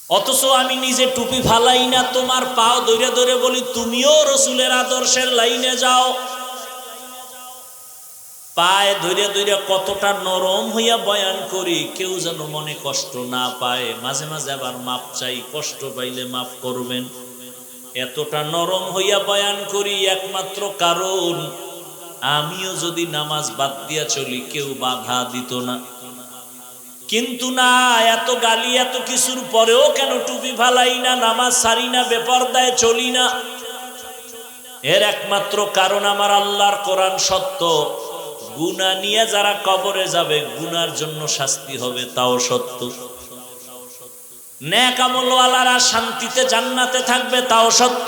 অথচ আমি নিজে টুপি ফালাই না, তোমার পাও ধরে ধরে বলি তুমিও রসুলের আদর্শের লাইনে যাও। পায়ে ধরে ধরে কতটা নরম হইয়া বয়ান করি, কেউ যেন মনে কষ্ট না পায়। মাঝে মাঝে আবার মাপ চাই, কষ্ট পাইলে মাফ করবেন। এতটা নরম হইয়া বয়ান করি একমাত্র কারণ আমিও যদি নামাজ বাদ দিয়া চলি কেউ বাধা দিত না। কিন্তু না, এত গালি এত কিছুর পরেও কেন টুপি ফালাই না, নামাজ সারি না, বেপরদায় চলি না? এর একমাত্র কারণ আমার আল্লাহর কোরআন সত্য। গুনাহ নিয়ে যারা কবরে যাবে গুনার জন্য শাস্তি হবে, তাও সত্য। নেক আমলওয়ালারা শান্তিতে জান্নাতে থাকবে, তাও সত্য।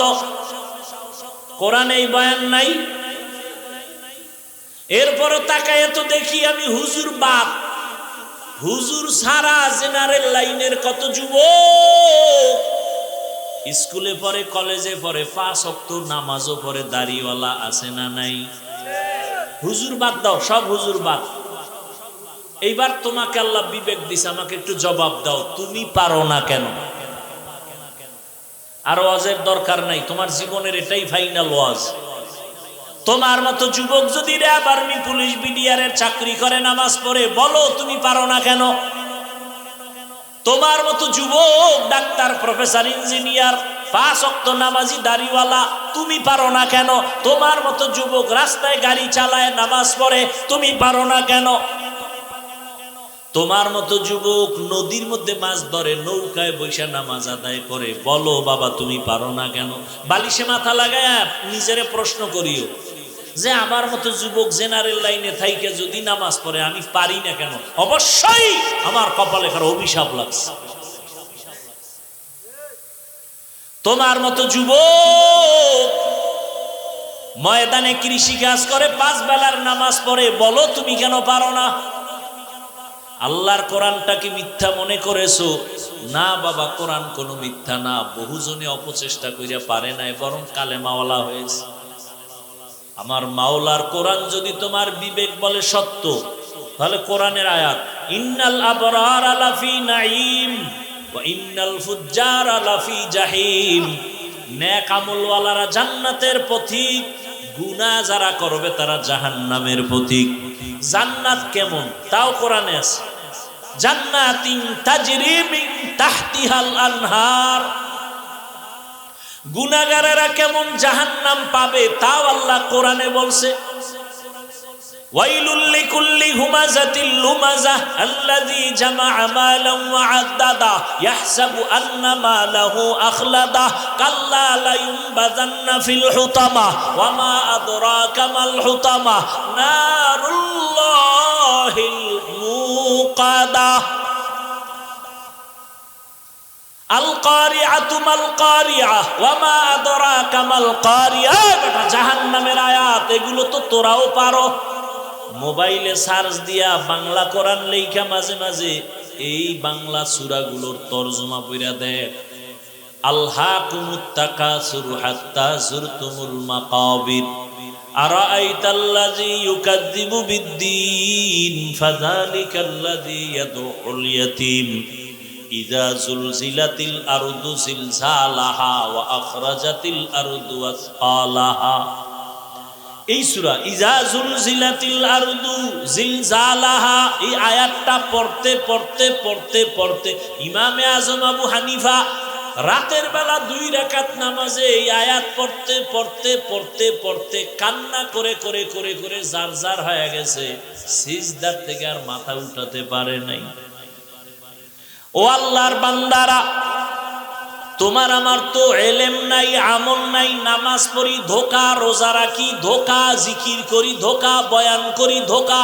কোরআনে এই বয়ান নাই? এরপরও তাকায় তো দেখি আমি হুজুর বাপ, হুজুর সারা জেনারেল লাইনের কত যুবক স্কুলে পড়ে, কলেজে পড়ে, 5 ওয়াক্ত নামাজও পড়ে, দাড়িওয়ালা আছে না নাই? হুজুর বাদ দাও, সব হুজুর বাদ। এইবার তোমাকে আল্লাহ বিবেক দিছে, আমাকে একটু জবাব দাও, তুমি পারো না কেন? আর ওয়াজের দরকার নাই, তোমার জীবনের এটাই ফাইনাল ওয়াজ। তোমার মতো যুবক যদি র্যাব, আর্মি, পুলিশ, বিডিআরের চাকরি করে, নামাজ পড়ে, বলো তুমি পারো না কেন? তোমার মতো যুবক ডাক্তার, প্রফেসর, ইঞ্জিনিয়ার, 5 ওয়াক্ত নামাজি, দাড়িওয়ালা, তুমি পারো না কেন? তোমার মতো যুবক রাস্তায় গাড়ি চালায়, নামাজ পড়ে, তুমি পারো না কেন? তোমার মতো যুবক নদীর মধ্যে মাছ ধরে, নৌকায় বৈশা নামাজ আদায় করে, বলো বাবা তুমি পারো না কেন? বালিশে মাথা লাগায় নিজেরে প্রশ্ন করিও যে আমার মতো যুবক জেনারেল লাইনে থাইকে যদি নামাজ পড়ে আমি পারি না কেন? অবশ্যই আমার কপালে কারো অভিশাপ লাগছে। তোমার মতো যুবক ময়দানে কৃষি কাজ করে, 5 বেলার নামাজ পড়ে, বলো তুমি কেন পারো না? আল্লাহর কোরআনটা কি মিথ্যা মনে করেছো? না বাবা, কোরআন কোনো মিথ্যা না। বহুজনে অপচেষ্টা কইরা পারে নাই, বরং কালেমাওয়ালা হয়েছে। আমার মাওলার কোরআন যদি তোমার বিবেক বলে সত্য, তাহলে কোরআনের আয়াত ইন্নাল আবরারা লাফি নাঈম ওয়া ইন্নাল ফুজ্জারা লাফি জাহিম, নেক আমলওয়ালারা জান্নাতের পথিক, গুনাহ যারা করবে তারা জাহান্নামের পথিক। জান্নাত কেমন তাও কোরআনে আছে, জান্নাতিন তাজরি মিন তাহতিহাল আনহার। গুনাহগারেরা কেমন জাহান্নাম পাবে তাও আল্লাহ কোরআনে বলছে। ওয়াইলুল লিকুল্লি হুমাযাতিল লুমাযাহ আল্লাযী জামাআ মালান ওয়া আদ্দাদা ইয়াহসাবু আন্না মালাহু আখলাদা কাল্লা লা ইউনবাযান্না ফিল হুতামা ওয়া মা আদরাকা মাল হুতামা নারুল্লাহিল মুকাদা আল কারিআতু মাল কারিআ ওয়া মা আদরাকা মাল কারিআ। এটা জাহান্নামের আয়াত, এগুলো তো তোরাও পারো। মোবাইলে সার্চ দিয়া বাংলা কোরআন লেখা মাঝে মাঝে এই বাংলা সূরাগুলোর তরজমা পড়া দেখ। আলহাকুমুত তাকাসুর হাত্তা যুরতুমুল মাকাবির আরাআইতাল্লাযী ইউকাযযিবু বিদ্দীন ফাযালিকাল্লাযী ইয়াদউল ইয়াতীম ইযা যুলজিলাতিল আরদু জিলজালাহা ওয়া আখরাজাতিল আরদু আসকালাহা। এই সূরা ইযা যুলজিলাতিল আরদু জিলজালাহা, এই আয়াতটা পড়তে পড়তে পড়তে পড়তে ইমামে আজম আবু হানিফা রাতের বেলা 2 রাকাত নামাজে এই আয়াত পড়তে পড়তে পড়তে পড়তে কান্না করে করে করে করে জার জার হয়ে গেছে, সিজদার থেকে আর মাথা উঠাতে পারে নাই। ও আল্লাহর বান্দারা, তোমার আমার তো এলেম নাই, আমল নাই, নামাজ পড়ি ধোকা, রোজা রাখি ধোকা, জিকির করি ধোকা, বয়ান করি ধোকা।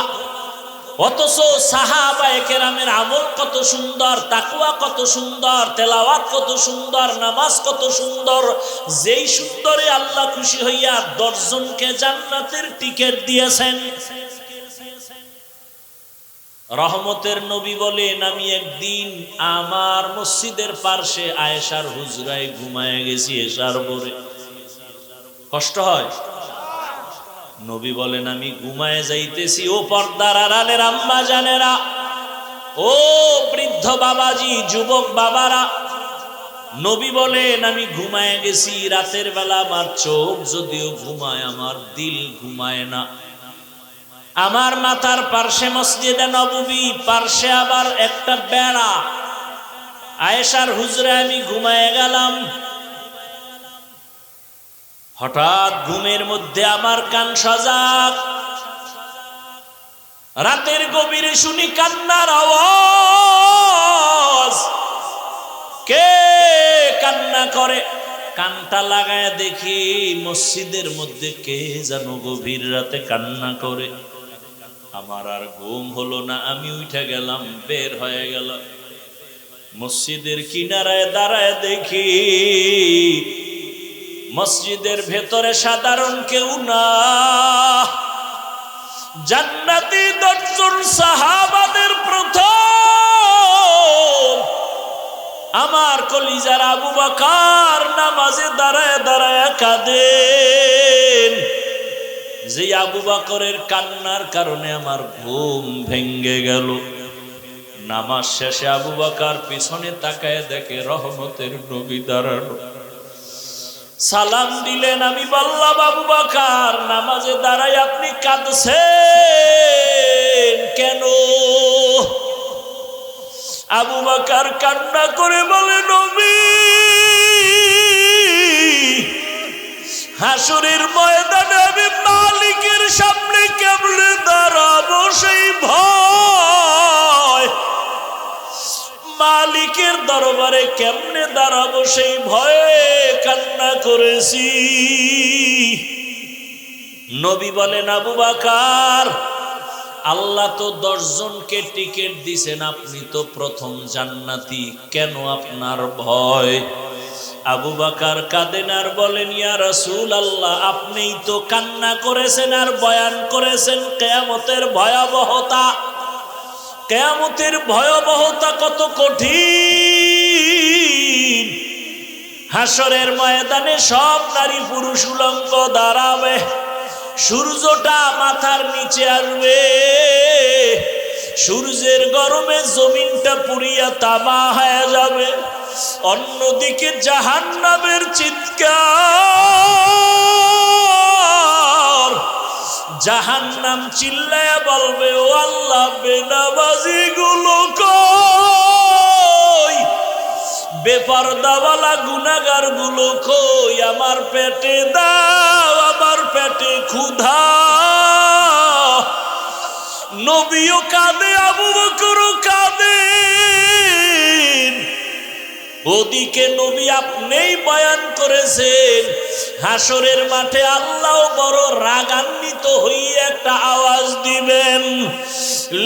অথচ সাহাবায়ে কেরামের আমল কত সুন্দর, তাকওয়া কত সুন্দর, তেলাওয়াত কত সুন্দর, নামাজ কত সুন্দর। যেই সুন্দরে আল্লাহ খুশি হইয়া 10 জনকে জান্নাতের টিকিট দিয়েছেন। রহমতের নবী বলেন, আমি একদিন আমার মসজিদের পার্শ্বে আয়েশার হুজরায় ঘুমায় গেছি এশার পরে। কষ্ট হয়? নবী বলেন আমি ঘুমায় যাইতেছি, ও পর্দার আড়ালের আম্মা জানেরা, ও বৃদ্ধ বাবাজি, যুবক বাবারা, নবী বলেন আমি ঘুমায় গেছি রাতের বেলা, আমার চোখ যদিও ঘুমায় আমার দিল ঘুমায় না। আমার মাথার পার্শ্বে মসজিদে নববী, পার্শ্বে আবার একটা বেড়া। আয়েশার হুজরে আমি ঘুমায় গেলাম। হঠাৎ ঘুমের মধ্যে আমার কান সজাগ, রাতের গভীরে শুনি কান্নার আওয়াজ। কে কান্না করে? কানটা লাগায় দেখি মসজিদের মধ্যে কে যেন গভীর রাতে কান্না করে। আমার আর ঘুম হলো না, আমি উঠে গেলাম, বের হয়ে গেল। মসজিদের কিনারায় দাঁড়ায় দেখি মসজিদের ভেতরে সাধারণ কেউ না, জান্নাতি 10 জন সাহাবাদের প্রথম আমার কলিজার আবু বকর নামাজে দাঁড়ায় দাঁড়ায় কাঁদেন। যে আবু বকরের কান্নার কারণে আমার ঘুম ভেঙ্গে গেল। নামাজ শেষে আবু বকর পিছনে তাকায় দেখে রহমতের নবী দাঁড়ানো। সালাম দিলেন। আমি বললাম আবু বকর নামাজে দাঁড়ায় আপনি কাঁদছেন কেন? আবু বকর কান্না করে বলে নবী, হাসরের ময়দানে আমি মালিকের সামনে কেমনে দাঁড়াবো সেই ভয়, মালিকের দরবারে কেমনে দাঁড়াবো সেই ভয়ে কান্না করেছি। নবী বলেন আবু বকর আল্লাহ তো 10 জনকে টিকিট দিছেন, আপনি তো প্রথম জান্নাতি, কেন আপনার ভয়? আবু বকর কাঁদেন আর বলেন ইয়া রাসূলুল্লাহ আপনিই তো কান্না করেছেন আর বয়ান করেছেন কিয়ামতের ভয়াবহতা। কিয়ামতের ভয়াবহতা কত কঠিন। হাসরের ময়দানে সব নারী পুরুষ উলঙ্গ দাঁড়াবে, সূর্যটা মাথার নিচে আসবে, সূর্যের গরমে জমিনটা পুড়িয়া তামা হয়ে যাবে। অন্যদিকে জাহান্নামের চিৎকার, জাহান্নাম চিল্লায়া বলবে ও আল্লাহ বেনামাজি গুলো কই, বেপরদাওয়ালা গুনাহগার গুলো কই, আমার পেটে দাও, আমার পেটে ক্ষুধা। নবীও কাঁদে, আবু বকরও কাঁদে। ওদিকে নবী আপনিই বয়ান করেছেন, হাসরের মাঠে আল্লাহ বড় রাগান্বিত হয়ে একটা আওয়াজ দিবেন,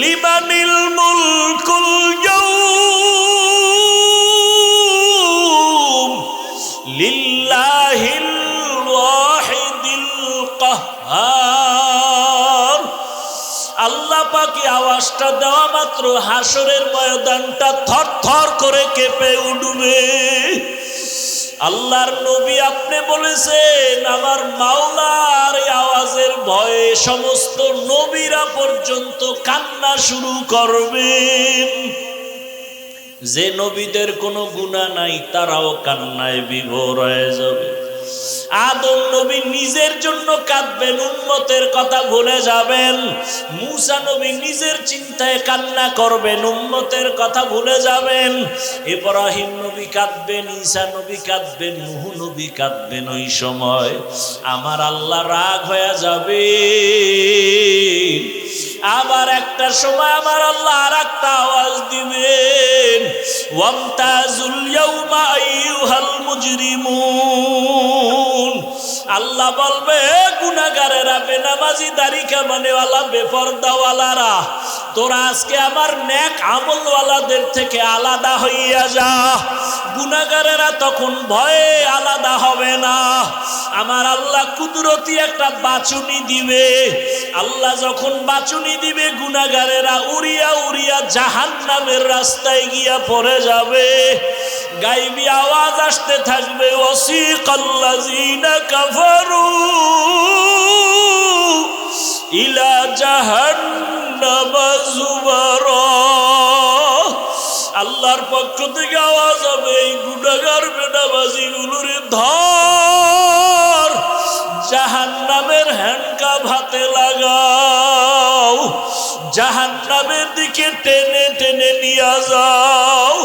লিমানিল মুলকুল ইয়াউম লিল্লাহিল ওয়াহিদিল কাহ্হার। আল্লাহ পাকে আওয়াজটা দেওয়া মাত্র হাসরের ময়দানটা থরথর করে কেঁপে উঠবে। আল্লাহর নবী আপনি বলেছেন আমার মাওলার এই আওয়াজের ভয়ে সমস্ত নবীরা পর্যন্ত কান্না শুরু করবেন। যে নবীদের কোনো গুনাহ নাই তারাও কান্নায় বিভোর হয়ে যাবে। আদম নবী নিজের জন্য কাঁদবেন, উম্মতের কথা ভুলে যাবেন। মূসা নবী নিজের চিন্তায় কান্না করবেন, উম্মতের কথা ভুলে যাবেন। ইব্রাহিম নবী কাঁদবেন, ঈসা নবী কাঁদবেন, নূহ নবী কাঁদবেন। ওই সময় আমার আল্লাহ রাগ হয়ে যাবে। আবার একটা সময় আমার আল্লাহ আর একটা আওয়াজ দিবেন, ওয়ামতাজুল ইয়াউমা আইয়ুহাল মুজরিমুন। আল্লাহ বলবে গুনাহগারেরা, বেনামাজি, দাড়ি কামানেওয়ালা, বেপরদাওয়ালারা, তোরা আজকে আমার নেক আমলওয়ালাদের থেকে আলাদা হইয়া যা। গুনাহগারেরা তখন ভয়ে আলাদা হবে না। আমার আল্লাহ কুদরতি একটা বাচুনি দিবে। আল্লাহ যখন বাচুনি দিবে গুনাহগারেরা উড়িয়া উড়িয়া জাহান্নামের রাস্তায় গিয়া পড়ে যাবে। গায়বী আওয়াজ আসতে থাকবে, ওয়াসিকাল্লাযীনা কাফারু ইলা জাহান্নামা যুমারা। আল্লাহর পক্ষ থেকে আওয়াজ হবে, এই গুনাহগার বাজিগুলোরে ধর, জাহান্নামের হ্যান্ডকাপ হাতে লাগাও, জাহান্নামের দিকে টেনে টেনে নিয়ে যাও।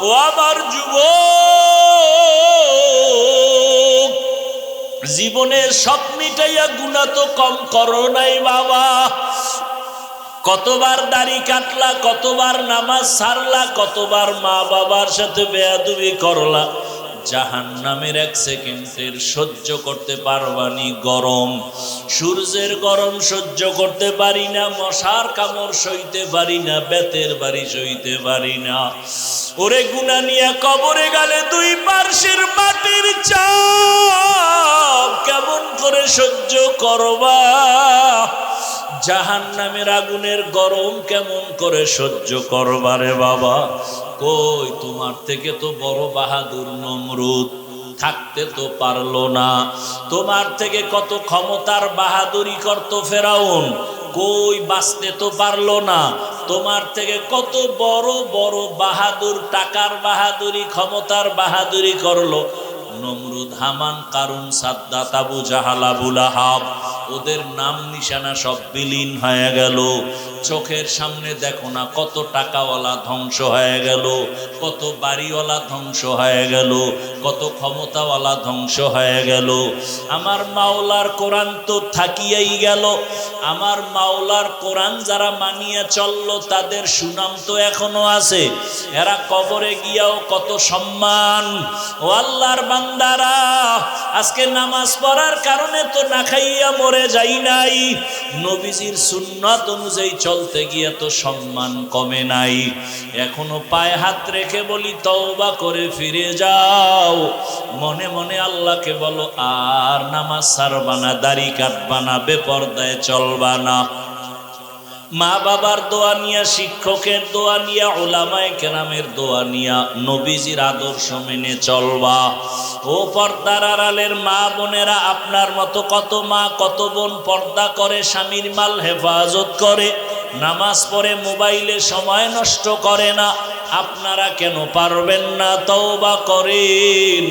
ও আমার যুবক, জীবনের সব মিটাইয়া গুনাহ তো কম করো নাই বাবা। কতবার দাড়ি কাটলা, কতবার নামাজ ছাড়লা, কতবার মা বাবার সাথে বেয়াদবি করলা। জাহান্নামের এক সেকেন্ডের সহ্য করতে পারবানি গরম, সূর্যের গরম সহ্য করতে পারি না, মশার কামড় সইতে পারি না, বেতের বাড়ি সইতে পারি না। ওরে গুনাহ নিয়া কবরে গেলে দুই পার্শ্বের মাটির চাপ কেমন করে সহ্য করবা? জাহান্নামের আগুনের গরম কেমন করে সহ্য করবারে বাবা? কই, তোমার থেকে তো বড় বাহাদুর নমরুদ থাকতে তো পারলো না। তোমার থেকে কত ক্ষমতার বাহাদুরি করতো ফেরাউন, কই বাঁচতে তো পারলো না। তোমার থেকে কত বড় বড় বাহাদুর, টাকার বাহাদুরি, ক্ষমতার বাহাদুরি করলো নমরুদ, হামান, কারুন, সাদ্দাত, আবু জাহাল, আবু লাহাব। ওদের নাম নিশানা সব বিলীন হয়ে গেল। চোখের সামনে দেখো না কত টাকাওয়ালা ধ্বংস হয়ে গেল, কত বাড়িওয়ালা ধ্বংস হয়ে গেল, কত ক্ষমতাওয়ালা ধ্বংস হয়ে গেল। আমার মাওলার কোরআন তো থাকিয়াই গেল। আমার মাওলার কোরআন যারা মানিয়া চললো তাদের সুনাম তো এখনো আছে। এরা কবরে গিয়াও কত সম্মান। ও আল্লাহর বান্দারা, আজকে নামাজ পড়ার কারণে তো না খাইয়া মরে যাই নাই, নবীজির সুন্নাত অনুযায়ী চলতে গিয়ে তো সম্মান কমে নাই। এখনো পায়ে হাত রেখে বলি তওবা করে ফিরে যাও। মনে মনে আল্লাহকে বলো, আর নামাজ ছাড়বা না, দাড়ি কাটবা না, বেপরদায় চলবা না। মা বাবার দোয়া নিয়া, শিক্ষকের দোয়া নিয়া, উলামায়ে কেরামের দোয়া নিয়া নবীজির আদর্শ মেনে চলবা। ও পর্দার আড়ালের মা বোনেরা, আপনার মতো কত মা কত বোন পর্দা করে, স্বামীর মাল হেফাজত করে, নামাজ পড়ে, মোবাইলে সময় নষ্ট করে না। আপনারা কেন পারবেন না? তওবা করেন,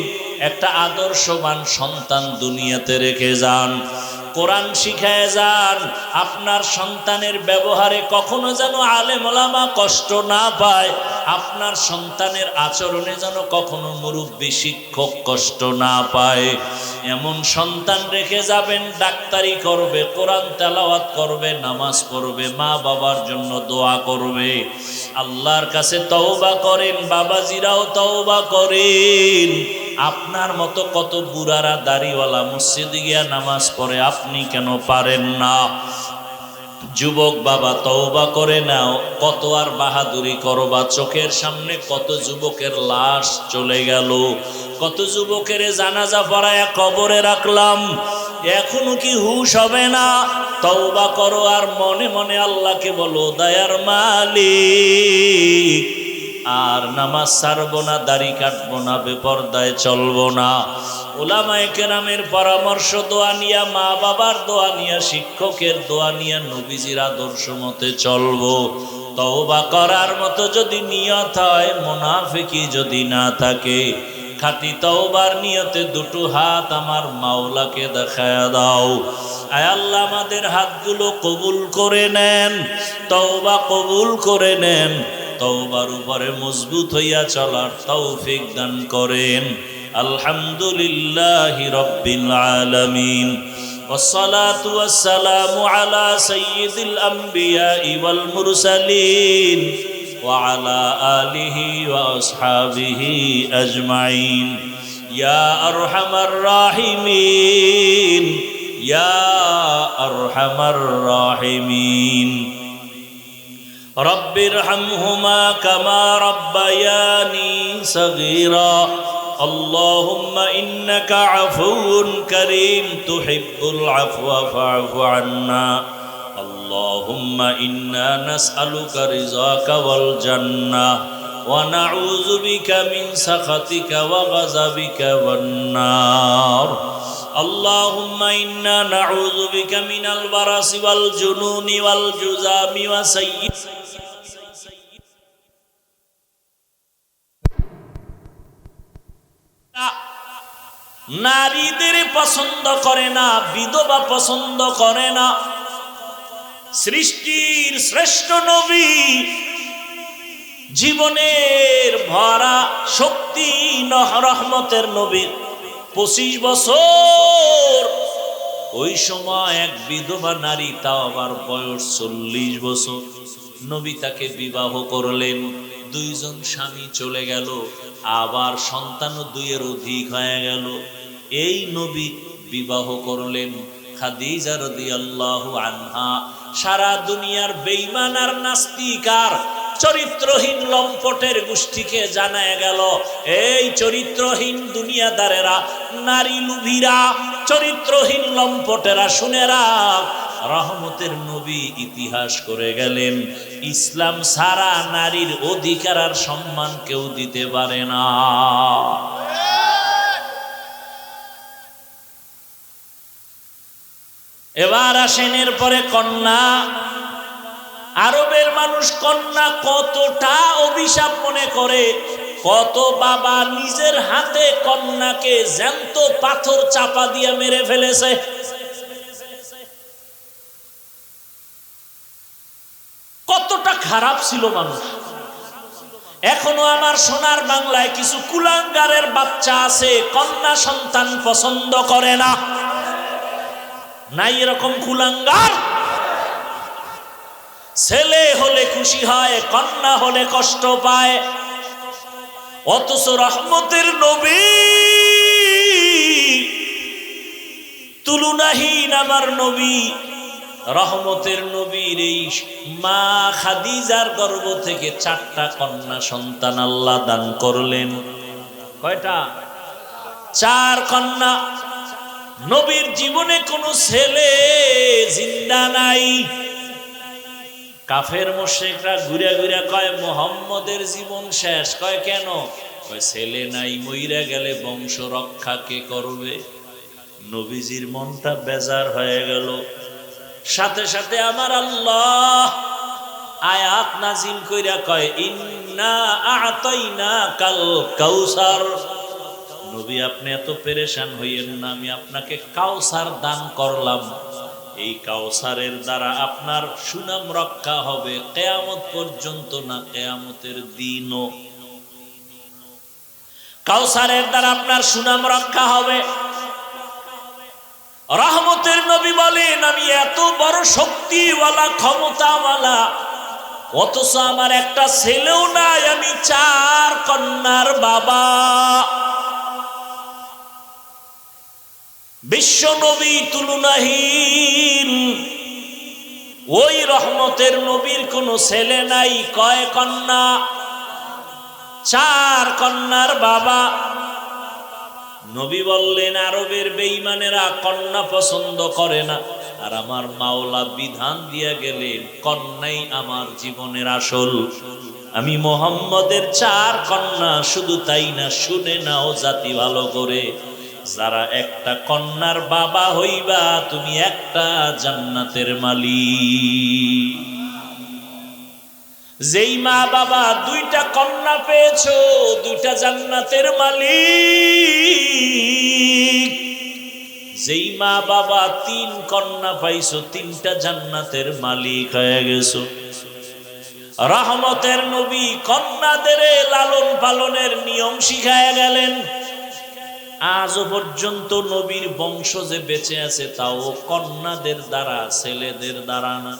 একটা আদর্শবান সন্তান দুনিয়াতে রেখে যান, কোরআন শিখায় যান। আপনার সন্তানের ব্যবহারে কখনো যেন আলেম ওলামা কষ্ট না পায়, আপনার সন্তানের আচরণে যেন কখনো মুরব্বী শিক্ষক কষ্ট না পায়। এমন সন্তান রেখে যাবেন, ডাক্তারি করবে, কোরআন তেলাওয়াত করবে, নামাজ পড়বে, মা বাবার জন্য দোয়া করবে। আল্লাহর কাছে তওবা করেন, বাবাজিরাও তওবা করেন। আপনার মতো কত বুড়ারা দাড়িওয়ালা মসজিদে গিয়া নামাজ পড়ে, আপনি কেন পারেন না? যুবক বাবা, তওবা করে নাও। কত আর বাহাদুরি করবা? চোখের সামনে কত যুবকের লাশ চলে গেল, কত যুবকের জানাজা পড়ায়া কবরে রাখলাম, এখনো কি হুঁশ হবে না? তওবা করো আর মনে মনে আল্লাহকে বলো, দয়ার মালিক, আর নামাজ ছাড়বো না, দাড়ি কাটবো না, বেপরদায় চলবো না। উলামায়ে কেরামের পরামর্শ দোয়া নিয়া, মা বাবার দোয়া নিয়া, শিক্ষকের দোয়া নিয়া নবীজির আদর্শ মতে চলবো। তওবা করার মতো যদি নিয়ত হয়, মুনাফিকি যদি না থাকে, খাঁটি তওবার নিয়তে দুটো হাত আমার মাওলাকে দেখায়া দাও। আয় আল্লাহ, আমাদের হাতগুলো কবুল করে নেন, তওবা কবুল করে নেন, তওবার উপরে মজবুত হইয়া চলার তৌফিক দান করেন। আলহামদুলিল্লাহি রাব্বিল আলামিন, والصلاة والسلام على سيد الأنبياء والمرسلين وعلى آله وأصحابه أجمعين يا أرحم الراحمين يا أرحم الراحمين رب ارحمهما كما ربياني صغيرا اللهم إنك عفو كريم تحب العفو فاعف عنا اللهم إنا نسألك رضاك والجنة ونعوذ بك من سخطك وغضبك والنار اللهم إنا نعوذ بك من البرص والجنون والجذام وسيء নারীদের পছন্দ করে না, বিধবা পছন্দ করে না। সৃষ্টির শ্রেষ্ঠ নবী, জীবনের ভরা শক্তি রহমতের নবী, 25 বছর ওই সময় এক বিধবা নারী, তাও আবার বয়স 40 বছর, নবী তাকে বিবাহ করলেন। 2 জন স্বামী চলে গেল, আবার সন্তানও 2 এর অধিক হয়ে গেল। এই নবী বিবাহ করলেন খাদিজা রাদিয়াল্লাহু আনহা। সারা দুনিয়ার বেঈমান আর নাস্তিক আর চরিত্রহীন লম্পটের গোষ্ঠীকে জানায় গেল, এই চরিত্রহীন দুনিয়াদারেরা, নারী লুভিরা, চরিত্রহীন লম্পটেরা, শুনে রাখ, রহমতের নবী ইতিহাস করে গেলেন, ইসলাম সারা নারীর অধিকার আর সম্মান কেউ দিতে পারে না। এবার আসেন এরপরে কন্যা। আরবের মানুষ কন্যা কতটা অভিশাপ মনে করে, কত বাবা নিজের হাতে কন্যাকে জ্যান্ত পাথর চাপা দিয়ে মেরে ফেলেছে। কতটা খারাপ ছিল মানুষ। এখনো আমার সোনার বাংলায় কিছু কুলাঙ্গারের বাচ্চা আছে, কন্যা সন্তান পছন্দ করে না। নাই এরকম কুলাঙ্গার? ছেলে হলে খুশি হয়, কন্যা হলে কষ্ট পায়। অথচ রহমতের নবী, তুলনাহীন আমার নবী, রহমতের নবীর এই মা খাদিজার গর্ভ থেকে 4টা কন্যা সন্তান আল্লাহ দান করলেন। কয়টা? 4 কন্যা। নবীর জীবনে কোনো ছেলে জিন্দা নাই। কাফের মুশরিকরা ঘুরে ঘুরে কয় মুহাম্মদের জীবন শেষ। কয় কেন? কয় ছেলে নাই, মইরা গেলে বংশ রক্ষা কে করবে? নবীজির মনটা বেজার হয়ে গেল। সাথে সাথে আমার আল্লাহ আয়াত নাজিল কইরা কয়, ইন্না আ'তাইনা কাল কাউসার। নবী আপনি এত পেরেশান হইয়েন না, আমি আপনাকে কাউসার দান করলাম। এই কাউসারের দ্বারা আপনার সুনাম রক্ষা হবে কিয়ামত পর্যন্ত, না কিয়ামতের দিনও। কাউসারের দ্বারা আপনার সুনাম রক্ষা হবে। রহমতের নবী বলেন, আমি এত বড় শক্তিওয়ালা, ক্ষমতাওয়ালা, অথচ আমার একটা ছেলেও নাই, আমি 4 কন্যার বাবা। বিশ্ব নবী তুলনাহীন, ওই রহমতের নবীর কোনো ছেলে নাই। কয় কন্যা? 4 কন্যার বাবা। নবী বললেন, আরবের বেঈমানেরা কন্যা পছন্দ করে না, আর আমার মাওলা বিধান দিয়া গেলেন, কন্যাই আমার জীবনের আসল। আমি মুহাম্মদের 4 কন্যা। শুধু তাই না, শুনে নাও জাতি ভালো করে, যারা একটা কন্যার বাবা হইবা, তুমি একটা জান্নাতের মালিক। যেই মা বাবা 2টা কন্যা পেয়েছো, 2টা জান্নাতের মালিক। যেই মা বাবা 3 কন্যা পাইছো, 3টা জান্নাতের মালিক হয়ে গেছো। রহমতের নবী কন্যাদের লালন পালনের নিয়ম শিখায় গেলেন। আজও পর্যন্ত নবীর বংশ যে বেঁচে আছে, তাও কন্যাদের দ্বারা, ছেলেদের দ্বারা না।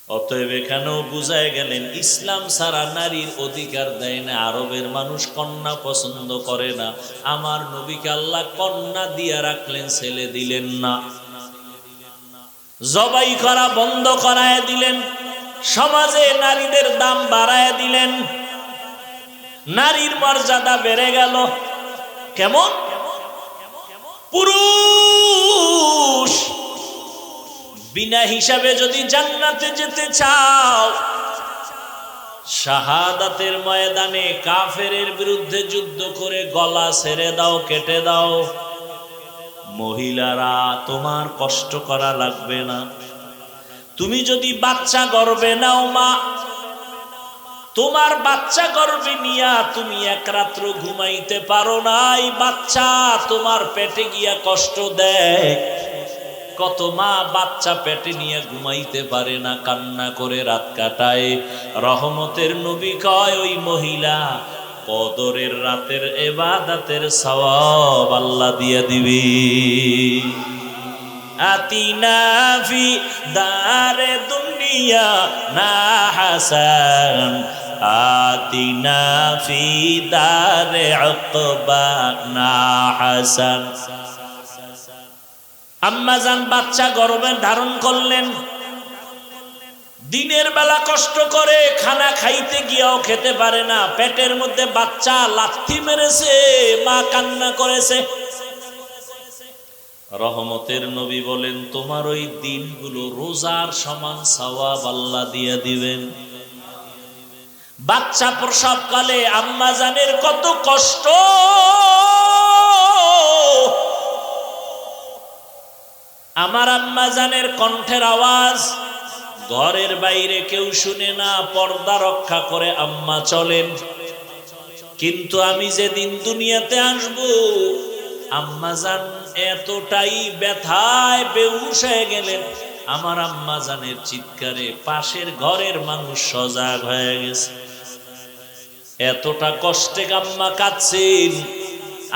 অতএব এখানেও বুঝায় গেলেন, ইসলাম ছাড়া নারীর অধিকার দেয় না। আরবের মানুষ কন্যা পছন্দ করে না, আমার নবীকে আল্লাহ কন্যা দিয়া রাখলেন, ছেলে দিলেন না। জবাই করা বন্ধ করায় দিলেন, সমাজে নারীদের দাম বাড়ায় দিলেন, নারীর মর্যাদা বেড়ে গেল। কেমন? পুরুষ বিনা হিসাবে যদি জান্নাতে যেতে চাও, শাহাদাতের ময়দানে কাফেরের বিরুদ্ধে যুদ্ধ করে গলা ছেড়ে দাও, কেটে দাও। মহিলারা, তোমার কষ্ট করা লাগবে না। তুমি যদি বাচ্চা গর্ভে নাও, মা তোমার বাচ্চা গর্ভে নিয়া তুমি এক রাত্র ঘুমাইতে পারো নাই, বাচ্চা তোমার পেটে গিয়া কষ্ট দেয়। কত মা বাচ্চা পেটে নিয়ে ঘুমাইতে পারে না, কান্না করে রাত কাটায়। রহমতের নবী কয় ওই মহিলা কদরের রাতের ইবাদতের সওয়াব আল্লাহ দিয়ে দিবি। আতিনা ফি দারে দুনিয়া না হাসান, আতিনা ফি দারে উকবা না হাসান। আম্মাজান বাচ্চা গর্ভে ধারণ করলেন, দিনের বেলা কষ্ট করে খানা খাইতে গিয়াও খেতে পারে না, পেটের মধ্যে বাচ্চা লাথি মেরেছে, মা কান্না করেছে। রহমতের নবী বলেন তোমার ওই দিনগুলো রোজার সমান সওয়াব আল্লাহ দিয়ে দিবেন। বাচ্চা প্রসবকালে আম্মাজানের কত কষ্ট, আমার আম্মাজানের কণ্ঠের আওয়াজ ঘরের বাইরে কেউ শুনে না, পর্দা রক্ষা করে আম্মা চলেন। কিন্তু আমি যেদিন দুনিয়াতে আসব, আম্মাজান এতটাই ব্যথায় বেহুশ হয়ে গেলেন, আমার আম্মাজানের চিৎকারে পাশের ঘরের মানুষ সজাগ হয়ে গেছে। এতটা কষ্টে আম্মা কাঁদছেন।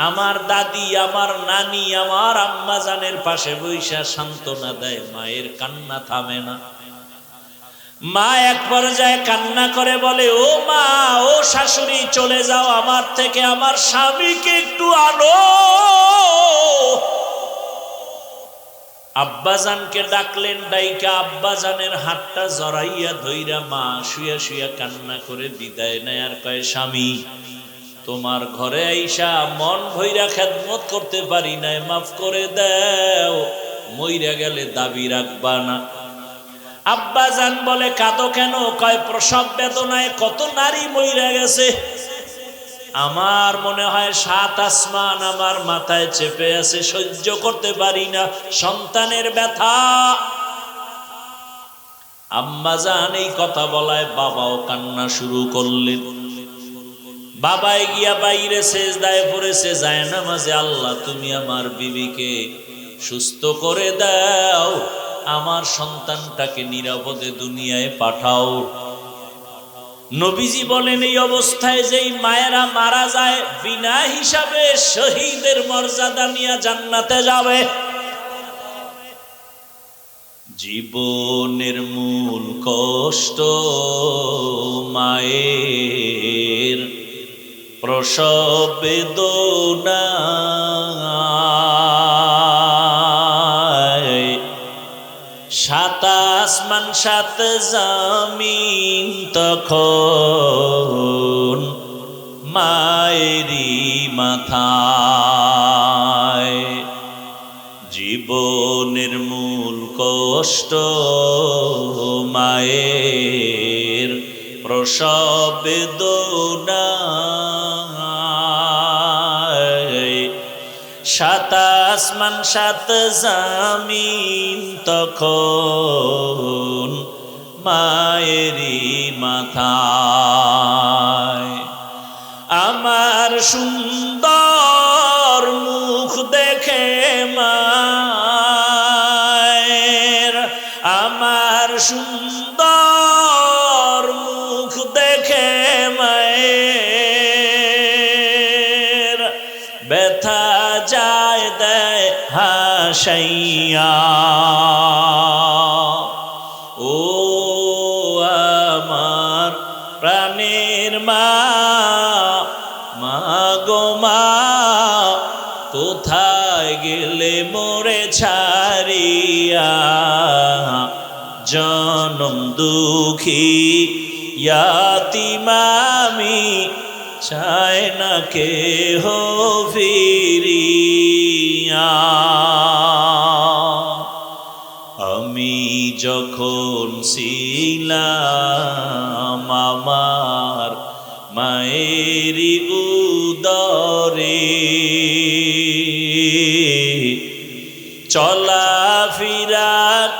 আমার দাদি, আমার নানি, আমার আম্মাজানের পাশে বৈশা সান্ত্বনা দেয়, মায়ের কান্না থামে না। মা এক পর্যায়ে কান্না করে বলে, ও মা, ও শাশুড়ি, চলে যাও আমার থেকে, আমার স্বামীকে একটু আনো। আব্বাজানকে ডাকলেন, ডাইকা আব্বাজানের হাতটা জড়াইয়া ধইরা মা শুয়া শুয়া কান্না করে বিদায় নেয় আর কয়, স্বামী তোমার ঘরে আইসা মন ভইরা খেদমত করতে পারি নাই, মাফ করে দাও, মইরা গেলে দাবি রাখবা না। আব্বাজান বলে, কাঁদো কেন? কয়, প্রসব বেদনায় কত নারী মইরা গেছে, আমার মনে হয় ৭ আসমান আমার মাথায় চেপে আছে, সহ্য করতে পারি না সন্তানের ব্যথা। আম্মাজান এই কথা বলায় বাবাও কান্না শুরু করলেন। বাবাই গিয়া বাইরে সেজদায় পড়েছে, যায় নামাজে, আল্লাহ তুমি আমার বিবিকে সুস্থ করে দাও, আমার সন্তানটাকে নিরাপদে দুনিয়ায় পাঠাও। নবীজি বলেন এই অবস্থায় যেই মায়েরা মারা যায়, বিনা হিসাবে শহীদের মর্যাদা নিয়ে জান্নাতে যাবে। জীবনের মূল কষ্ট মায়ের, প্রসব বেদনা, ৭ আসমান ৭ জমিন তখন মায়েরই মাথায়। জীবনের মূল কষ্ট মায়ের, প্রসব বেদনা, ৭ আসমান ৭ জমিন তখন মায়েরই মাথায়। আমার সুন্দর মুখ দেখে মায়ের, আমার সুন্দর মুখ দেখে মায়ের, ব্যথা যায় দেয় হাসাইয়া। ও আমার প্রাণের মা, মা গো মা, কোথায় গেলে মোরে ছাড়িয়া, জনম দুঃখী ইয়াতীম আমি, চায় না কেহ ফিরিয়া। আমি যখন ছিলাম আমার মায়েরই উদরে, চলাফেরা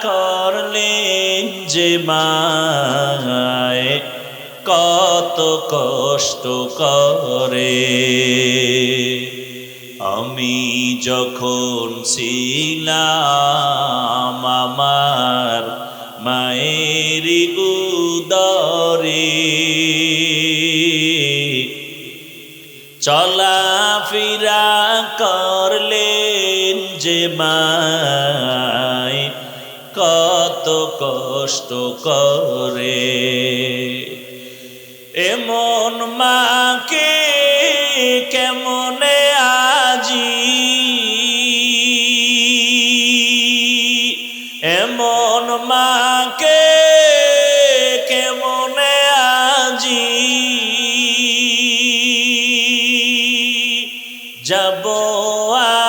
করলেন যে মায়, কত কত কষ্ট করে। আমি যখন ছিলাম আমার মায়ের উদরে, চলাফেরা করলেন যে মায় কত কষ্ট করে। এমন মাকে কেমনে আজি, এমন মাকে কেমনে আজি যাব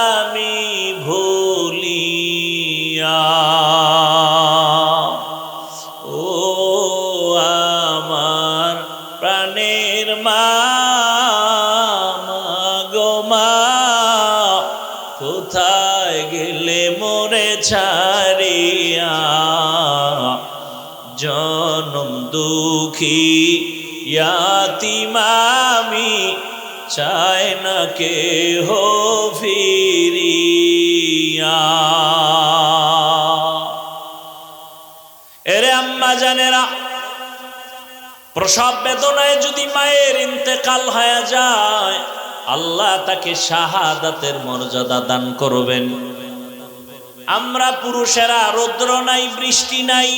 আমি ভুলিয়া। ও আমার প্রাণের মা, গো মা, কোথায় গেলে মোরে ছাড়িয়া। জনম দুঃখী ইয়াতীম আমি, চাই না কেহ ফিরিয়া। এরে আম্মা জানেরা, প্রসব বেদনায় যদি মায়ের ইন্তেকাল হয়ে যায়, আল্লাহ তাকে শাহাদাতের মর্যাদা দান করবেন। আমরা পুরুষেরা রৌদ্র নাই, বৃষ্টি নাই,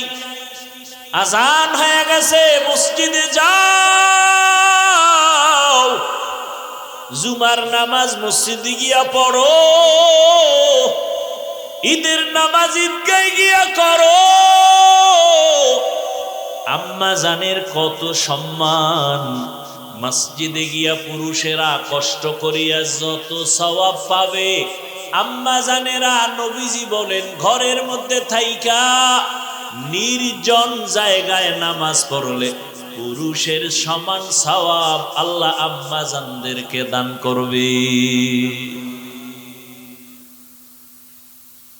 আজান হয়ে গেছে, মসজিদে যাও, জুমার নামাজ মসজিদে গিয়া পড়ো, ঈদের নামাজ ঈদগায় গিয়া করো। আম্মা জানের কত সম্মান। মসজিদে গিয়া পুরুষেরা কষ্ট করিয়া যত সওয়াব পাবে, আম্মা জানেরা নবীজি বলেন ঘরের মধ্যে থাইকা নির্জন জায়গায় নামাজ পড়লে পুরুষের সমান সওয়াব আল্লাহ আম্মা জানদেরকে দান করবে।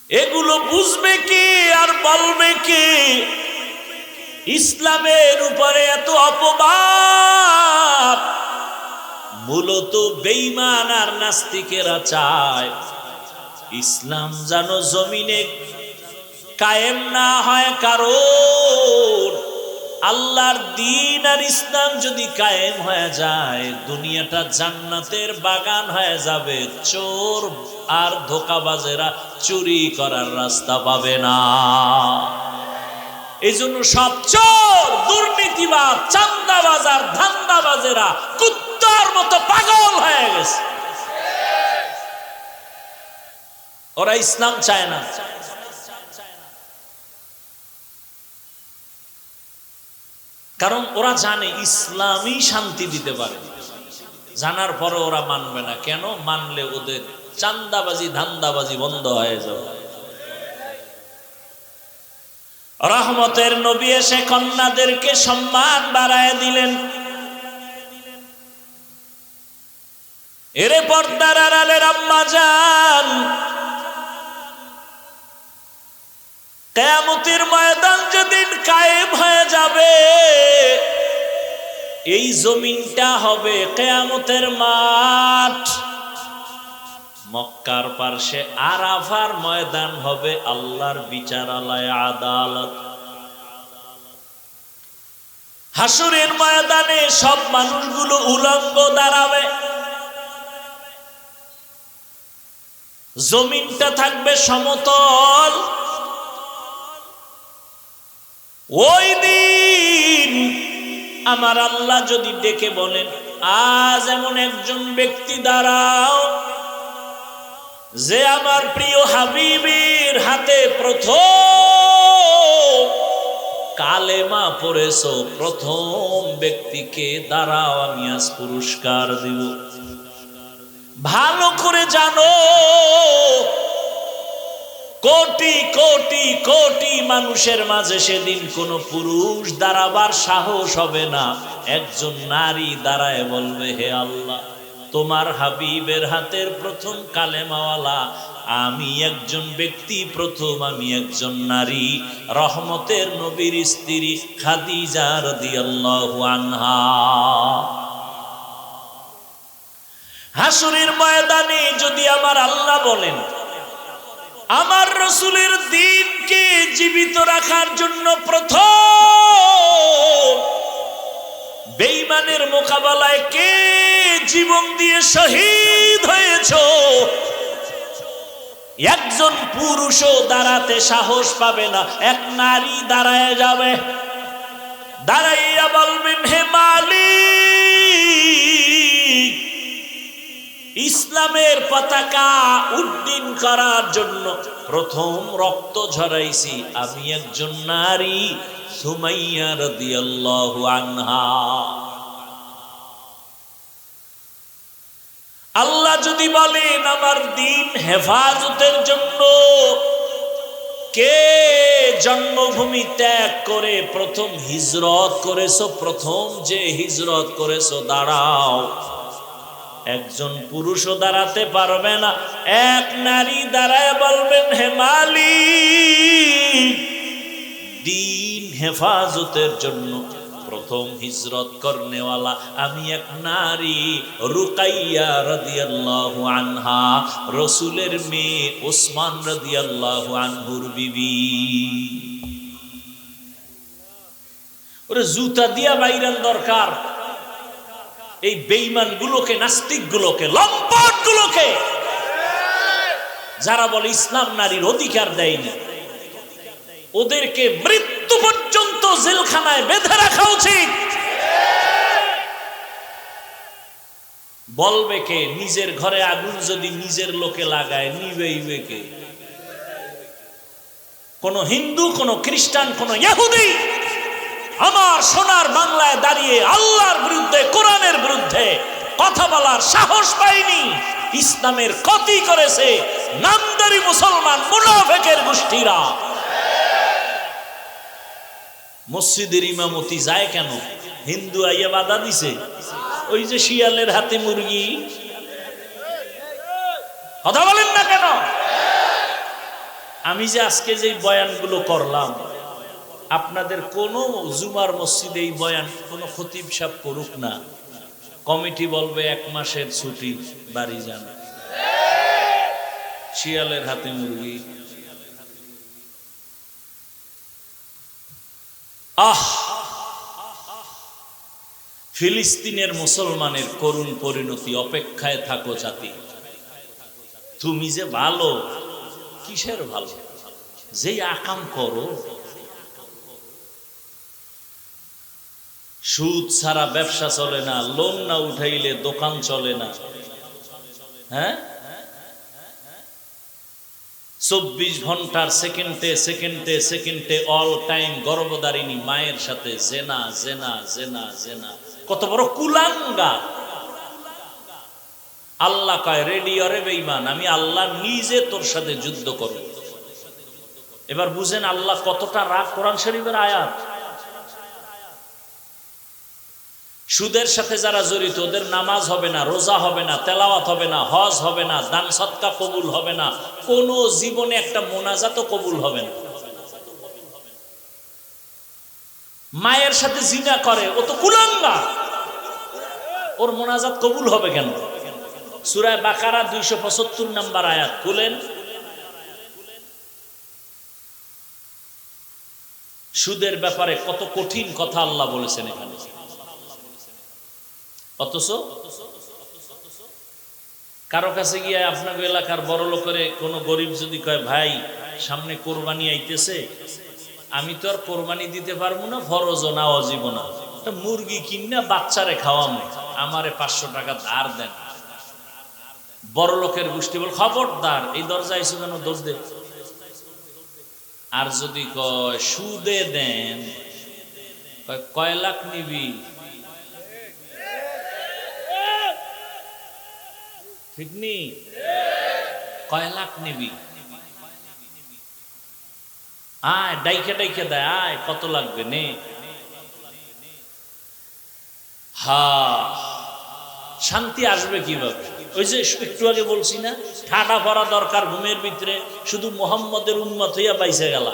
এগুলো বুঝবে কি আর বলবে কি? ইসলামের উপরে এত অপবাদ মূলত বেঈমান আর নাস্তিকেরা চায় ইসলাম যেন জমিনে কায়েম না হয়। কারণ আল্লাহর দ্বীন আর ইসলাম যদি কায়েম হয়ে যায়, দুনিয়াটা জান্নাতের বাগান হয়ে যাবে। চোর আর ধোঁকাবাজেরা চুরি করার রাস্তা পাবে না। এই জন্য সব চোর, দুর্নীতিবাজ, চাঁদাবাজ আর ধান্দাবাজেরা কুত্তার মতো পাগল হয়ে গেছে। ওরা ইসলাম চায় না। কারণ ওরা জানে ইসলামই শান্তি দিতে পারে। জানার পরে ওরা মানবে না। কেন? মানলে ওদের চাঁদাবাজি ধান্দাবাজি বন্ধ হয়ে যাবে। রহমতের নবী এসে কন্যাদেরকে সম্মান বাড়ায় দিলেন। এরে পর্দার আড়ালের আম্মা জান, কিয়ামতের ময়দান যেদিন কায়েম হয়ে যাবে, এই জমিনটা হবে কিয়ামতের মাঠ। মক্কার পার্শ্বে আরাফার ময়দান হবে আল্লাহর বিচারালয়, আদালত। হাসরের ময়দানে সব মানুষগুলো উলঙ্গ দাঁড়াবে। জমিনটা থাকবে সমতল। ওই দিন আমার আল্লাহ যদি ডেকে বলেন, আজ এমন একজন ব্যক্তি দাঁড়াও যে আমার প্রিয় হাবিবের হাতে প্রথম কালেমা পড়েছো, প্রথম ব্যক্তিকে দাঁড়াও, আমি আজ পুরস্কার দিব। ভালো করে জানো, কোটি কোটি কোটি মানুষের মাঝে সেদিন কোন পুরুষ দাঁড়াবার সাহস হবে না। একজন নারী দাঁড়ায় বলবে, হে আল্লাহ, তোমার হাবিবের হাতের প্রথম কালেমাওয়ালা আমি একজন ব্যক্তি, প্রথম আমি একজন নারী, রহমতের নবীর স্ত্রী খাদিজা রাদিয়াল্লাহু আনহা। হাসরের ময়দানে যদি আমার আল্লাহ বলেন আমার রাসূলের দ্বীনকে জীবিত রাখার জন্য প্রথম বেঈমানের মোকাবেলায় কে জীবন দিয়ে শহীদ হয়েছ, একজন পুরুষও দাঁড়াতে সাহস পাবে না, এক নারী দাঁড়ায় যাবে, দাঁড়াইয়া বলবেন হে মালিক, ইসলামের পতাকা উড্ডীন করার জন্য প্রথম রক্ত ঝরাইছি আমি একজন নারী সুমাইয়া রাদিয়াল্লাহু আনহা। আল্লাহ যদি বলেন আমার দ্বীন হেফাজতের জন্য কে জন্মভূমি ত্যাগ করে প্রথম হিজরত করেছো, প্রথম যে হিজরত করেছো দাঁড়াও, একজন পুরুষও দাঁড়াতে পারবে না, এক নারী দাঁড়ায় বলবেন হে মালিক, দ্বীন হেফাজতের জন্য প্রথম হিজরত করনেওয়ালা আমি এক নারী রুকাইয়া রাদিয়াল্লাহু আনহা, রাসূলের মেয়ে ওসমান রাদিয়াল্লাহু আনহুর বিবি। ওরে জুতা দিয়া বাইরান দরকার এই বেঈমান গুলোকে, নাস্তিক গুলোকে, লম্পট গুলোকে, যারা বলে ইসলাম নারীর অধিকার দেয়নি, ওদেরকে মৃত্যু পর্যন্ত জেলখানায় বেঁধে রাখা উচিত। বলবে কে? নিজের ঘরে আগুন যদি নিজের লোকে লাগায় নিবেইবে কে? কোন হিন্দু, কোন খ্রিস্টান, কোন ইহুদি আমার সোনার বাংলায় দাঁড়িয়ে আল্লাহর বিরুদ্ধে, কোরআনের বিরুদ্ধে কথা বলার সাহস পায়নি। ইসলামের ক্ষতি করেছে নামদারি মুসলমান মুনাফিকের গোষ্ঠীরা। মসজিদের ইমামতি যায় কেন? হিন্দু আইয়া বাধা দিছে, ওই যে শিয়ালের হাতে মুরগি। কথা বলেন না কেন? আমি যে আজকে যে বয়ানগুলো করলাম, আপনাদের কোন জুমার মসজিদে এই বয়ান কোন খতিব সাহেব করুক না, কমিটি বলবে 1 মাসের ছুটি, বাড়ি যান। শিয়ালের হাতে মুরগি। ফিলিস্তিনের মুসলমানের করুণ পরিণতি, অপেক্ষায় থাকো জাতি। তুমি যে ভালো, কিসের ভালো? যেই আকাম করো, সুদ ছাড়া ব্যবসা চলে না, লোন না উঠাইলে দোকান চলে না, হ্যাঁ, 24 ঘন্টার সেকেন্ডে সেকেন্ডে সেকেন্ডে অল টাইম গর্ভধারিণী মায়ের সাথে জেনা জেনা জেনা জেনা। কত বড় কুলাঙ্গা! আল্লাহ কয় রেডি অরে বেঈমান, আমি আল্লাহ নিজে তোর সাথে যুদ্ধ করব। এবার বুঝেন আল্লাহ কতটা রাগ। কোরআন শরীফের আয়াত। সুদের সাথে যারা জড়িত ওদের নামাজ হবে না, রোজা হবে না, তেলাওয়াত হবে না, হজ হবে না, দান সদকা কবুল হবে না, কোন জীবনে একটা মোনাজাতও কবুল হবে না। মায়ের সাথে জিনা করে, ও তো কুলাঙ্গা, ওর মোনাজাত কবুল হবে কেন? সূরা বাকারা 275 নম্বর আয়াত খুলেন। সুদের ব্যাপারে কত কঠিন কথা আল্লাহ বলেছেন এখানে। অথচ কারো কাছে গিয়ে আপনার এলাকার বড় লোকের কোনো গরিব যদি কয় ভাই সামনে কোরবানি আইতেছে, আমি তো আর কোরবানি দিতে পারবো না, ফরজ না ওয়াজিব না, মুরগি কিনা বাচ্চারে খাওয়ামো, আমারে 500 টাকা ধার দেন। বড় লোকের গোষ্ঠী বল খবরদার, এই দরজা এসে কেন দোষ দে। আর যদি কয় সুদে দেন, কয় লাখ নিবি? ঠিক নেই? কয় লাখ নিবি? আয় ডাইকে ডাইকে দেয়, আয় কত লাগবে নে। হা, শান্তি আসবে কিভাবে? ওই যে একটু আগে বলছি না, ঠাডা পড়া দরকার ঘুমের ভিতরে, শুধু মুহাম্মদের উম্মত হইয়া বাইসে গেল।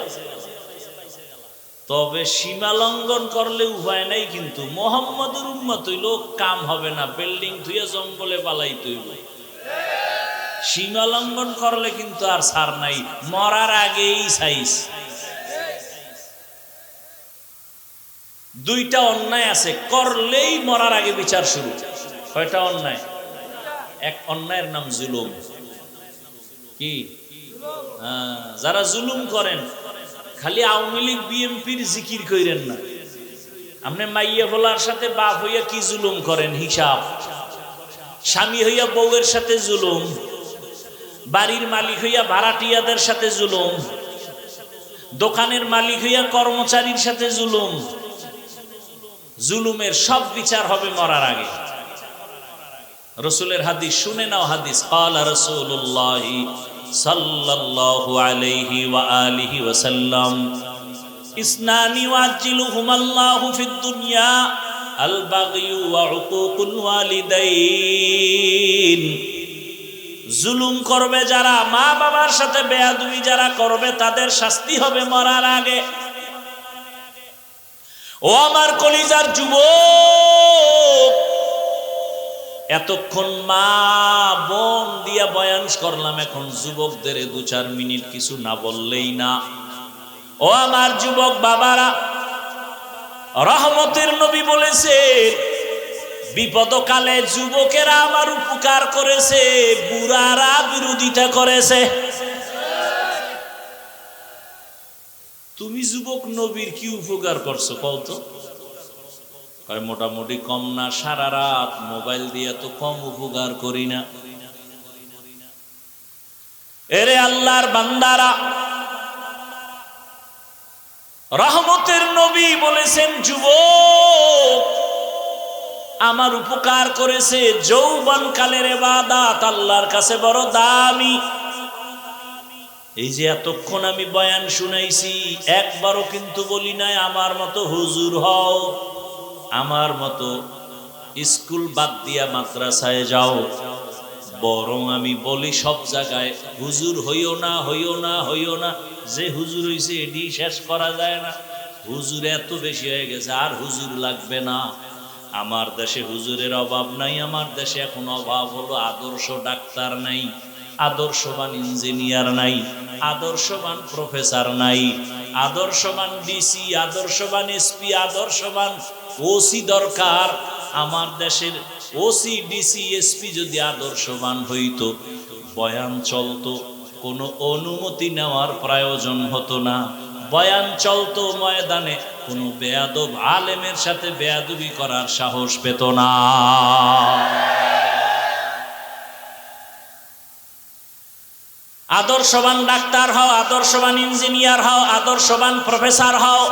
তবে সীমা লঙ্ঘন করলে উপায় নাই, কিন্তু মুহাম্মদের উম্মত হইল কাম হবে না, বিল্ডিং ধুয়ে জঙ্গলে পালাইতে হইব। সীমা লঙ্ঘন করলে কিন্তু আর ছাড় নাই, মরার আগেই সাইজ। দুইটা অন্যায় আছে, করলেই মরার আগে বিচার শুরু। কয়টা অন্যায়? এক অন্যায়ের নাম জুলুম। কি? যারা জুলুম করেন, খালি আওয়ামী লীগ বিএনপির জিকির কইরেন না, আপনি মাইয়া ভোলার সাথে বাপ হইয়া কি জুলুম করেন হিসাব। স্বামী হইয়া বউয়ের সাথে জুলুম, বাড়ির মালিক হইয়া ভাড়াটিয়াদের সাথে জুলুম, দোকানের মালিক হইয়া কর্মচারীর সাথে জুলুম। জুলুমের সব বিচার হবে মরার আগে। রাসূলের হাদিস শুনে নাও, হাদিস ক্বালা রাসূলুল্লাহ সাল্লাল্লাহু আলাইহি ওয়া আলিহি ওয়া সাল্লাম ইসনানি ওয়াজিলুহুমাল্লাহু ফিদ দুনিয়া আল বাগয়ু ওয়া উকুকুল ওয়ালিদাইন। জুলুম করবে যারা, মা বাবার সাথে বেয়াদবি যারা করবে, তাদের শাস্তি হবে মরার আগে। ও আমার কলিজার যুবক, এতক্ষণ মা বোন দিয়া বয়ান করলাম, এখন যুবকদের 2-4 মিনিট কিছু না বললেই না। ও আমার যুবক বাবারা, রহমতের নবী বলেছে, বিপদকালে যুবকেরা আমার উপকার করেছে, বুড়ারা বিরোধিতা করেছে। তুমি যুবক নবীর কি উপকার করছো কত? মোটামুটি কম না, সারা রাত মোবাইল দিয়ে তো কম উপকার করি না। এরে আল্লাহর বান্দারা, রহমতের নবী বলেছেন যুবক আমার উপকার করেছে। যৌবন কালের ইবাদত আল্লাহর কাছে বড় দামি। এই যে এতক্ষণ আমি বয়ান শুনাইছি, একবারও কিন্তু বলি নাই আমার মতো হুজুর হও, আমার মতো স্কুল বাদ দিয়া মাদ্রাসায় যাও। বরং আমি বলি সব জায়গায় হুজুর হইও না, হইও না, হইও না। যে হুজুর হইছে এটি শেষ করা যায় না। হুজুর এত বেশি হয়ে গেছে, আর হুজুর লাগবে না। আমার দেশে হুজুরের অভাব নাই, আমার দেশে এখন অভাব হলো আদর্শ ডাক্তার নাই, আদর্শবান ইঞ্জিনিয়ার নাই, আদর্শবান প্রফেসর নাই, আদর্শবান ডিসি, আদর্শবান এসপি, আদর্শবান ওসি দরকার। আমার দেশের ওসি ডিসি এসপি যদি আদর্শবান হইতো, বয়ান চলতো, কোনো অনুমতি নেওয়ার প্রয়োজন হতো না। বয়ান চলতো ময়দানে, কোনো বেয়াদব আলেমের সাথে বেয়াদবি করার সাহস পেত না। আদর্শবান ডাক্তার হও, আদর্শবান ইঞ্জিনিয়ার হও, আদর্শবান প্রফেসর হও।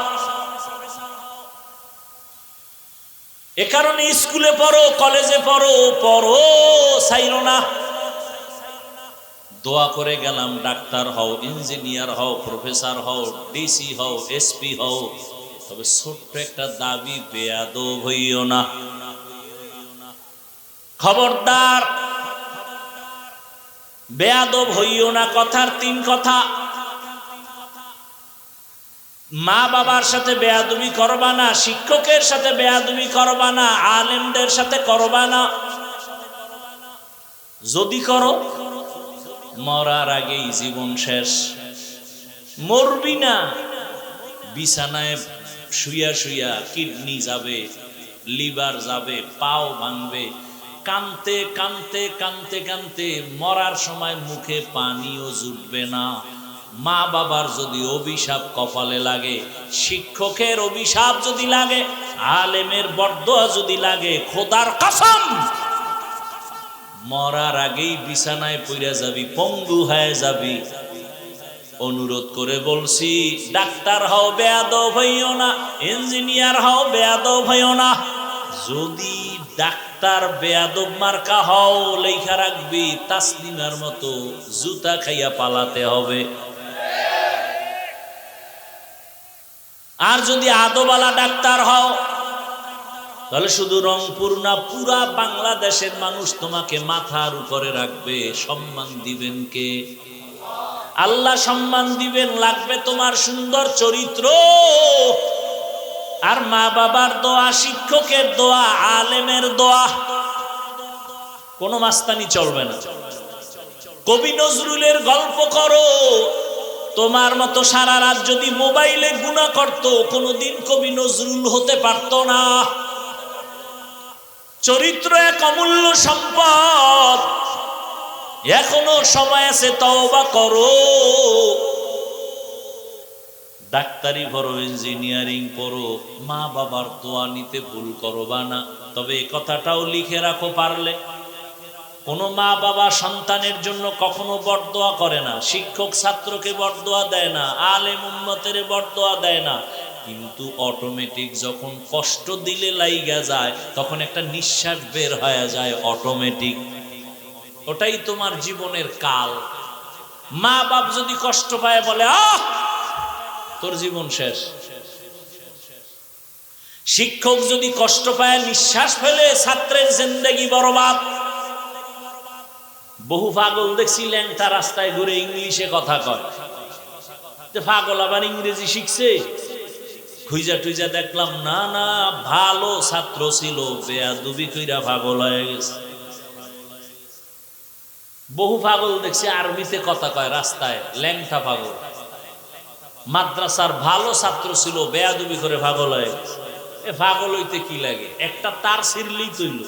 এ কারণে স্কুলে পড়ো, কলেজে পড়ো, পড়ো ছাইরো না। দোয়া করে গেলাম, ডাক্তার হও, ইঞ্জিনিয়ার হও, প্রফেসর হও, ডিসি হও, এসপি হও, তবে ছোট্ট একটা দাবি, বেয়াদব হইও না। খবরদার, বেয়াদব হইও না। কথার 3 কথা। মা বাবার সাথে বেয়াদবি করবা না, শিক্ষকের সাথে বেয়াদবি করবা না, আলেমদের সাথে করবা না। যদি করো, মরার আগেই জীবন শেষ। মরবি না, বিছানায় শুইয়া শুইয়া কিডনি যাবে, লিভার যাবে, পাও ভাঙবে, কানতে কানতে কানতে কানতে মরার সময় মুখে পানিও জুটবে না। মা বাবার যদি অভিশাপ কপালে লাগে, শিক্ষকের অভিশাপ যদি লাগে, আলেমের বরদোয়া যদি লাগে, খোদার কসম মরার আগেই বিছানায় পইরা যাবি, পঙ্গু হয়ে যাবি। অনুরোধ করে বলছি, ডাক্তার হও, বেয়াদব হইও না, ইঞ্জিনিয়ার হও, বেয়াদব হইও না। যদি ডাক্তার বেয়াদব মার্কা হও, লেখা রাখবি তাসলিমার মতো জুতা খাইয়া পালাতে হবে। আর যদি আদবালা ডাক্তার হও, তাহলে শুধু রংপুর না, পুরা বাংলাদেশের মানুষ তোমাকে মাথার উপরে রাখবে। সম্মান দিবেন কে? আল্লাহ সম্মান দিবেন। লাগবে তোমার সুন্দর চরিত্র, আর মা বাবার দোয়া, শিক্ষকের দোয়া, আলেমের দোয়া। কোনো মাস্তানি চলবে না। কবি নজরুলের গল্প করো, তোমার মতো সারা রাত যদি মোবাইলে গুনাহ করত, কোনোদিন কবি নজরুল হতে পারত না। চরিত্র এক অমূল্য সম্পদ। এখনো সময় আছে, তওবা করো। ডাক্তারি পড়ো, ইঞ্জিনিয়ারিং পড়ো, মা বাবার দোয়া নিতে ভুল করবা না। তবে এই কথাটাও লিখে রাখো পারলে, কোন মা বাবা সন্তানের জন্য কখনো বরদোয়া করে না। শিক্ষক ছাত্রকে বরদোয়া দেয় না, আলেম উম্মতের বরদোয়া দেয় না। কিন্তু অটোমেটিক যখন কষ্ট দিলে লাইগা যায়, তখন একটা নিঃশ্বাস বের হয়ে যায় অটোমেটিক। ওটাই তোমার জীবনের কাল। মা বাপ যদি কষ্ট পায়, বলে আহ, তোর জীবন শেষ। শিক্ষক যদি কষ্ট পায়, নিঃশ্বাস ফেলে, ছাত্রের জিন্দেগি বরবাদ। বহু পাগল দেখছি ল্যাংটা রাস্তায় ঘুরে ইংলিশে কথা কয়। পাগল আবার ইংরেজি শিখছে। খুঁজা টুইজা দেখলাম, না না, ভালো ছাত্র ছিল, বেয়াদবি কইরা পাগল হয়ে গেছে। বহু পাগল দেখছি আরবিতে কথা কয় রাস্তায়, ল্যাংটা পাগল। মাদ্রাসার ভালো ছাত্র ছিল, বেয়াদবি করে পাগল হয়ে গেছে। এ পাগল হইতে কি লাগে? একটা তার ছিঁড়লেই তৈল।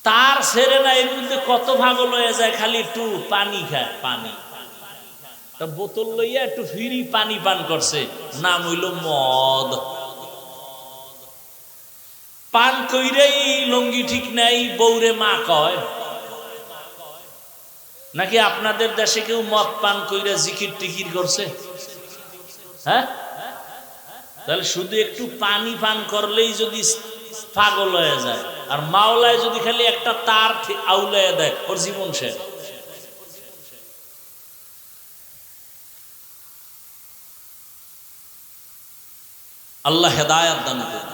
তার ছেড়ে না, এর মধ্যে কত পাগল হয়ে যায়, খালি একটু পানি খায়। পানি, বোতল লইয়া একটু ফিরি পানি পান করছে, নাম হইল মদ। পান কইরেই লঙ্গি ঠিক নাই, বৌরে মা কয়। নাকি আপনাদের দেশে কেউ মদ পান কইরা জিকির টিকির করছে? হ্যাঁ, তাহলে শুধু একটু পানি পান করলেই যদি পাগল হয়ে যায়, আর মাওলায় যদি খালি একটা তার আউলাইয়া দেয়, ওর জীবন শেষ। আল্লাহ হেদায়েত দান করুন।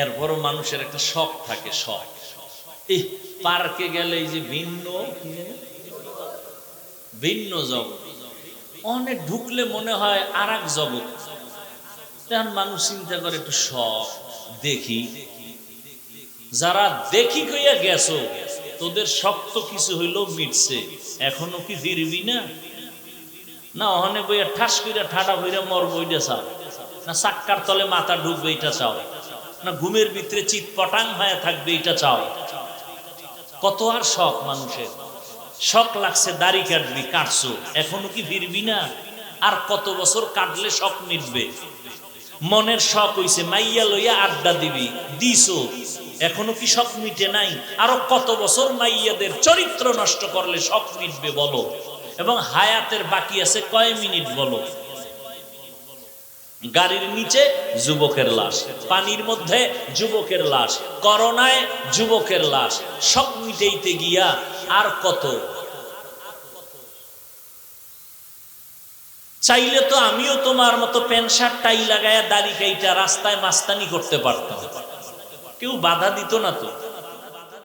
এরপরও মানুষের একটা শখ থাকে, শখ। এই পার্কে গেলে এই যে ভিন্ন ভিন্ন জগৎ, অনেক ঢুকলে মনে হয় আর এক জগৎ। তখন মানুষ চিন্তা করে একটু শখ দেখি। যারা দেখি কইয়া গেছো, তোদের শক্ত কিছু হইলেও মিটছে, এখনো কি ফিরবি না? না ওখানে বইয়া ঠাস কইরা ঠাডা বইরা মর বইটা চাও, না চাক্কার তলে মাথা ঢুকবে এটা চাও, না ঘুমের ভিতরে চিৎ পটাং হয়ে থাকবে এটা চাও। কত আর শখ মানুষের। শখ লাগছে দাড়ি কাটবি, কাটছো, এখনো কি ফিরবি না? আর কত বছর কাটলে শখ মিটবে? মনের শখ হইছে মাইয়া লইয়া আড্ডা দিবি, দিছো, এখনো কি শখ মিটে নাই? আরো কত বছর মাইয়াদের চরিত্র নষ্ট করলে শখ মিটবে বলো? এবং হায়াতের বাকি আছে কয় মিনিট বলো? গাড়ির নিচে যুবকের লাশ, পানির মধ্যে যুবকের লাশ, করোনায় যুবকের লাশ, সব মিটাইতে গিয়া আর কত? চাইলে তো আমিও তোমার মতো প্যান্ট শার্ট টাই লাগায়া দাড়ি কাইটা রাস্তায় মাস্তানি করতে পারতাম, কেউ বাধা দিত না তো।